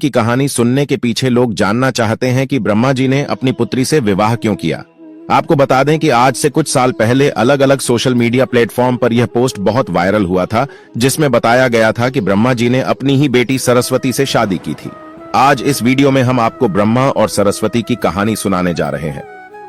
की कहानी सुनने के पीछे लोग जानना चाहते हैं कि ब्रह्मा जी ने अपनी पुत्री से विवाह क्यों किया। आपको बता दें कि आज से कुछ साल पहले अलग अलग सोशल मीडिया प्लेटफॉर्म पर यह पोस्ट बहुत वायरल हुआ था, जिसमें बताया गया था कि ब्रह्मा जी ने अपनी ही बेटी सरस्वती से शादी की थी। आज इस वीडियो में हम आपको ब्रह्मा और सरस्वती की कहानी सुनाने जा रहे हैं।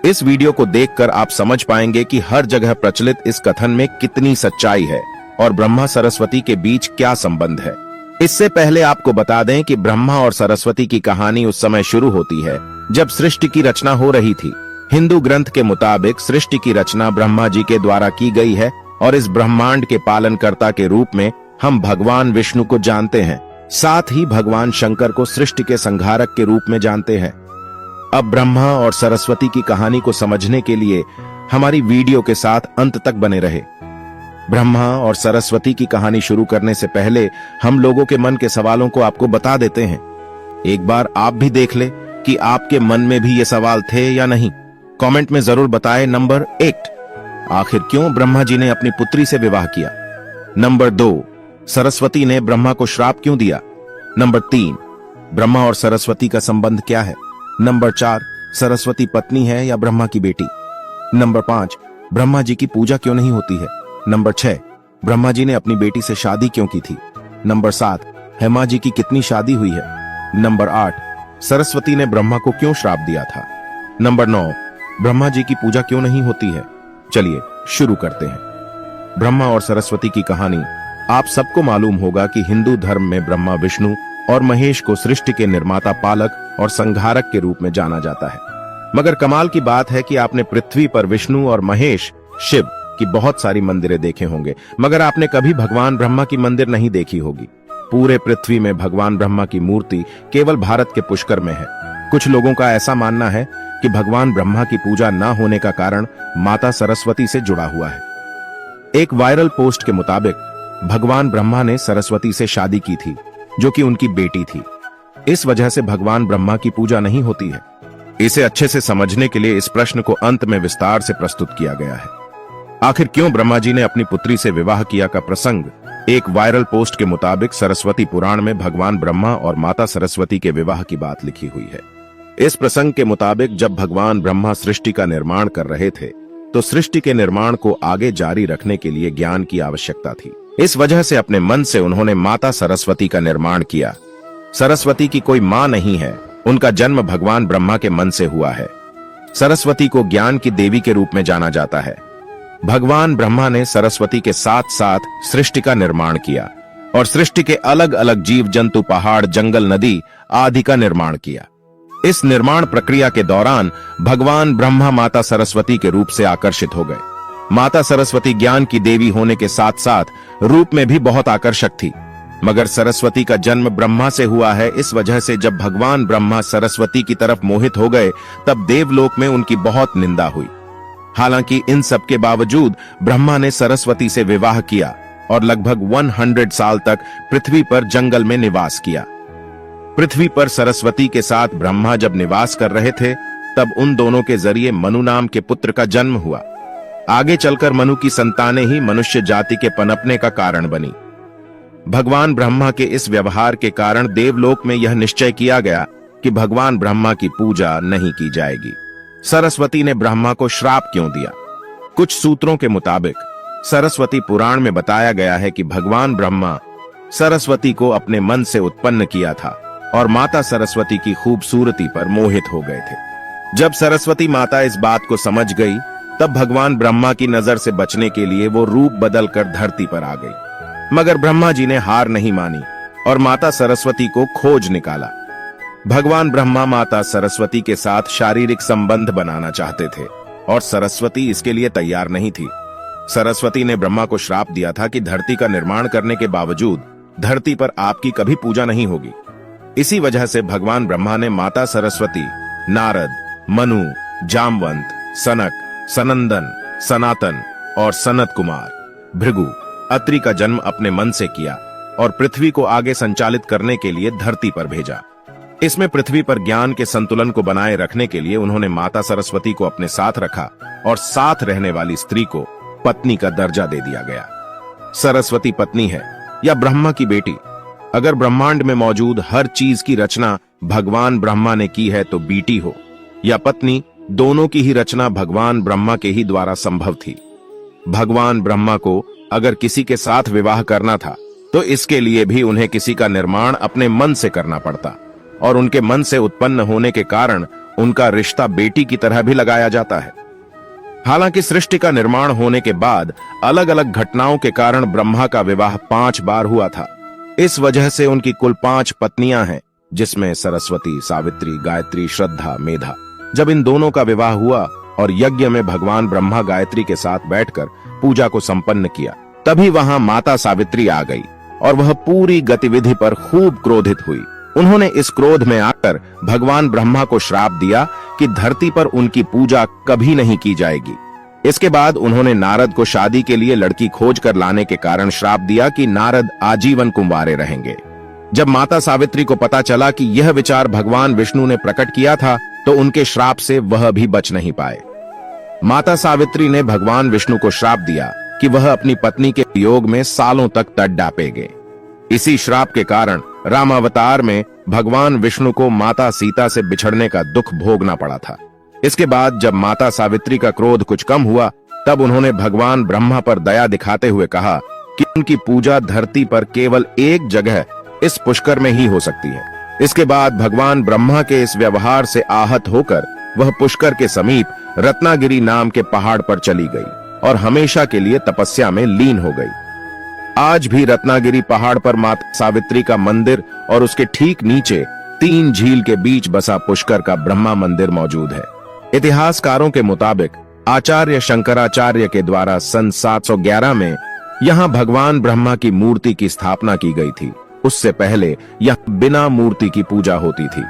इस वीडियो को देखकर आप समझ पाएंगे कि हर जगह प्रचलित इस कथन में कितनी सच्चाई है और ब्रह्मा सरस्वती के बीच क्या संबंध है। इससे पहले आपको बता दें कि ब्रह्मा और सरस्वती की कहानी उस समय शुरू होती है जब सृष्टि की रचना हो रही थी। हिंदू ग्रंथ के मुताबिक सृष्टि की रचना ब्रह्मा जी के द्वारा की गई है और इस ब्रह्मांड के पालनकर्ता के रूप में हम भगवान विष्णु को जानते हैं। साथ ही भगवान शंकर को सृष्टि के संहारक के रूप में जानते हैं। अब ब्रह्मा और सरस्वती की कहानी को समझने के लिए हमारी वीडियो के साथ अंत तक बने रहे। ब्रह्मा और सरस्वती की कहानी शुरू करने से पहले हम लोगों के मन के सवालों को आपको बता देते हैं। एक बार आप भी देख ले कि आपके मन में भी ये सवाल थे या नहीं। कमेंट में जरूर बताएं। नंबर 1, आखिर क्यों ब्रह्मा जी ने अपनी पुत्री से विवाह किया। नंबर 2, सरस्वती ने ब्रह्मा को श्राप क्यों दिया। नंबर 3, ब्रह्मा और सरस्वती का संबंध क्या है। नंबर 4, सरस्वती पत्नी है या ब्रह्मा की बेटी। नंबर 5, ब्रह्मा जी की पूजा क्यों नहीं होती है। नंबर 6, ब्रह्मा जी ने अपनी बेटी से शादी क्यों की थी। नंबर 7, हेमा जी की कितनी शादी हुई है। नंबर 8, सरस्वती ने ब्रह्मा को क्यों श्राप दिया था। नंबर 9, ब्रह्मा जी की पूजा क्यों नहीं होती है। चलिए शुरू करते हैं। ब्रह्मा और सरस्वती की कहानी। आप सबको मालूम होगा कि हिंदू धर्म में ब्रह्मा विष्णु और महेश को सृष्टि के निर्माता, पालक और संहारक के रूप में जाना जाता है। मगर कमाल की बात है कि आपने पृथ्वी पर विष्णु और महेश, शिव की बहुत सारी मंदिरें देखे होंगे, मगर आपने कभी भगवान ब्रह्मा की मंदिर नहीं देखी होगी। पूरे पृथ्वी में भगवान ब्रह्मा की मूर्ति केवल भारत के पुष्कर में है। कुछ लोगों का ऐसा मानना है कि भगवान ब्रह्मा की पूजा न होने का कारण माता सरस्वती से जुड़ा हुआ है। एक वायरल पोस्ट के मुताबिक भगवान ब्रह्मा ने सरस्वती से शादी की थी, जो कि उनकी बेटी थी। इस वजह से भगवान ब्रह्मा की पूजा नहीं होती है। इसे अच्छे से समझने के लिए इस प्रश्न को अंत में विस्तार से प्रस्तुत किया गया है। आखिर क्यों ब्रह्मा जी ने अपनी पुत्री से विवाह किया का प्रसंग एक वायरल पोस्ट के मुताबिक सरस्वती पुराण में भगवान ब्रह्मा और माता सरस्वती के विवाह की बात लिखी हुई है। इस प्रसंग के मुताबिक जब भगवान ब्रह्मा सृष्टि का निर्माण कर रहे थे तो सृष्टि के निर्माण को आगे जारी रखने के लिए ज्ञान की आवश्यकता थी। इस वजह से अपने मन से उन्होंने माता सरस्वती का निर्माण किया। सरस्वती की कोई मां नहीं है, उनका जन्म भगवान ब्रह्मा के मन से हुआ है। सरस्वती को ज्ञान की देवी के रूप में जाना जाता है। भगवान ब्रह्मा ने सरस्वती के साथ साथ सृष्टि का निर्माण किया और सृष्टि के अलग अलग जीव जंतु, पहाड़, जंगल, नदी आदि का निर्माण किया। इस निर्माण प्रक्रिया के दौरान भगवान ब्रह्मा माता सरस्वती के रूप से आकर्षित हो गए। माता सरस्वती ज्ञान की देवी होने के साथ साथ रूप में भी बहुत आकर्षक थी। मगर सरस्वती का जन्म ब्रह्मा से हुआ है। इस वजह से जब भगवान ब्रह्मा सरस्वती की तरफ मोहित हो गए तब देवलोक में उनकी बहुत निंदा हुई। हालांकि इन सब के बावजूद ब्रह्मा ने सरस्वती से विवाह किया और लगभग 100 साल तक पृथ्वी पर जंगल में निवास किया। पृथ्वी पर सरस्वती के साथ ब्रह्मा जब निवास कर रहे थे तब उन दोनों के जरिए मनु नाम के पुत्र का जन्म हुआ। आगे चलकर मनु की संतानें ही मनुष्य जाति के पनपने का कारण बनी। भगवान ब्रह्मा के इस व्यवहार के कारण देवलोक में यह निश्चय किया गया कि भगवान ब्रह्मा की पूजा नहीं की जाएगी। सरस्वती ने ब्रह्मा को श्राप क्यों दिया। कुछ सूत्रों के मुताबिक सरस्वती पुराण में बताया गया है कि भगवान ब्रह्मा सरस्वती को अपने मन से उत्पन्न किया था और माता सरस्वती की खूबसूरती पर मोहित हो गए थे। जब सरस्वती माता इस बात को समझ गई तब भगवान ब्रह्मा की नजर से बचने के लिए वो रूप बदलकर धरती पर आ गई। मगर ब्रह्मा जी ने हार नहीं मानी और माता सरस्वती को खोज निकाला। भगवान ब्रह्मा माता सरस्वती के साथ शारीरिक संबंध बनाना चाहते थे और सरस्वती इसके लिए तैयार नहीं थी। सरस्वती ने ब्रह्मा को श्राप दिया था कि धरती का निर्माण करने के बावजूद धरती पर आपकी कभी पूजा नहीं होगी। इसी वजह से भगवान ब्रह्मा ने माता सरस्वती, नारद, मनु, जामवंत, सनक, सनंदन, सनातन और सनत कुमार, भृगु, अत्रि का जन्म अपने मन से किया और पृथ्वी को आगे संचालित करने के लिए धरती पर भेजा। इसमें पृथ्वी पर ज्ञान के संतुलन को बनाए रखने के लिए उन्होंने माता सरस्वती को अपने साथ रखा और साथ रहने वाली स्त्री को पत्नी का दर्जा दे दिया गया। सरस्वती पत्नी है या ब्रह्मा की बेटी, अगर ब्रह्मांड में मौजूद हर चीज की रचना भगवान ब्रह्मा ने की है तो बेटी हो या पत्नी, दोनों की ही रचना भगवान ब्रह्मा के ही द्वारा संभव थी। भगवान ब्रह्मा को अगर किसी के साथ विवाह करना था तो इसके लिए भी उन्हें किसी का निर्माण अपने मन से करना पड़ता, और उनके मन से उत्पन्न होने के कारण उनका रिश्ता बेटी की तरह भी लगाया जाता है। हालांकि सृष्टि का निर्माण होने के बाद अलग अलग घटनाओं के कारण ब्रह्मा का विवाह 5 बार हुआ था। इस वजह से उनकी कुल 5 पत्नियां हैं, जिसमें सरस्वती, सावित्री, गायत्री, श्रद्धा, मेधा। जब इन दोनों का विवाह हुआ और यज्ञ में भगवान ब्रह्मा गायत्री के साथ बैठकर पूजा को संपन्न किया, तभी वहां माता सावित्री आ गई और वह पूरी गतिविधि पर खूब क्रोधित हुई। उन्होंने इस क्रोध में आकर भगवान ब्रह्मा को श्राप दिया कि धरती पर उनकी पूजा कभी नहीं की जाएगी। इसके बाद उन्होंने नारद को शादी के लिए लड़की खोज कर लाने के कारण श्राप दिया कि नारद आजीवन कुंवारे रहेंगे। जब माता सावित्री को पता चला कि यह विचार भगवान विष्णु ने प्रकट किया था तो उनके श्राप से वह भी बच नहीं पाए। माता सावित्री ने भगवान विष्णु को श्राप दिया कि वह अपनी पत्नी के वियोग में सालों तक तट डापेंगे। इसी श्राप के कारण रामावतार में भगवान विष्णु को माता सीता से बिछड़ने का दुख भोगना पड़ा था। इसके बाद जब माता सावित्री का क्रोध कुछ कम हुआ, तब उन्होंने भगवान ब्रह्मा पर दया दिखाते हुए कहा कि उनकी पूजा धरती पर केवल एक जगह, इस पुष्कर में ही हो सकती है। इसके बाद भगवान ब्रह्मा के इस व्यवहार से आहत होकर वह पुष्कर के समीप रत्नागिरी नाम के पहाड़ पर चली गई और हमेशा के लिए तपस्या में लीन हो गई। आज भी रत्नागिरी पहाड़ पर माता सावित्री का मंदिर और उसके ठीक नीचे 3 झील के बीच बसा पुष्कर का ब्रह्मा मंदिर मौजूद है। इतिहासकारों के मुताबिक आचार्य शंकराचार्य के द्वारा सन 711 में यहाँ भगवान ब्रह्मा की मूर्ति की स्थापना की गई थी। उससे पहले यहाँ बिना मूर्ति की पूजा होती थी।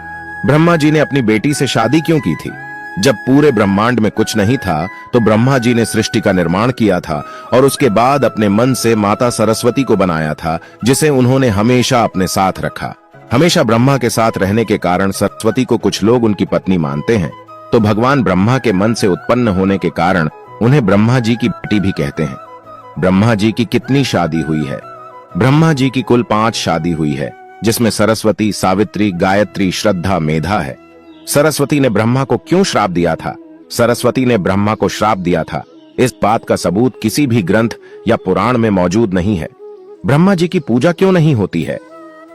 ब्रह्मा जी ने अपनी बेटी से शादी क्यों की थी? जब पूरे ब्रह्मांड में कुछ नहीं था तो ब्रह्मा जी ने सृष्टि का निर्माण किया था और उसके बाद अपने मन से माता सरस्वती को बनाया था, जिसे उन्होंने हमेशा अपने साथ रखा। हमेशा ब्रह्मा के साथ रहने के कारण सरस्वती को कुछ लोग उनकी पत्नी मानते हैं, तो भगवान ब्रह्मा के मन से उत्पन्न होने के कारण उन्हें ब्रह्मा जी की बेटी भी कहते हैं। ब्रह्मा जी की कितनी शादी हुई है? ब्रह्मा जी की कुल 5 शादी हुई है, जिसमें सरस्वती, सावित्री, गायत्री, श्रद्धा, मेधा है। सरस्वती ने ब्रह्मा को क्यों श्राप दिया था? सरस्वती ने ब्रह्मा को श्राप दिया था, इस बात का सबूत किसी भी ग्रंथ या पुराण में मौजूद नहीं है। ब्रह्मा जी की पूजा क्यों नहीं होती है?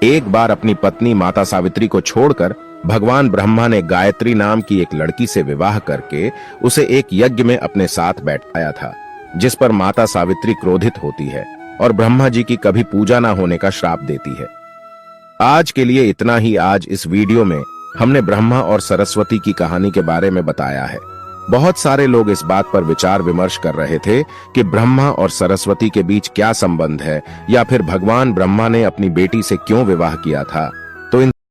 एक बार अपनी पत्नी माता सावित्री को छोड़कर भगवान ब्रह्मा ने गायत्री नाम की एक लड़की से विवाह करके उसे एक यज्ञ में अपने साथ बैठाया था, जिस पर माता सावित्री क्रोधित होती है और ब्रह्मा जी की कभी पूजा ना होने का श्राप देती है। आज के लिए इतना ही। आज इस वीडियो में हमने ब्रह्मा और सरस्वती की कहानी के बारे में बताया है। बहुत सारे लोग इस बात पर विचार विमर्श कर रहे थे कि ब्रह्मा और सरस्वती के बीच क्या संबंध है, या फिर भगवान ब्रह्मा ने अपनी बेटी से क्यों विवाह किया था।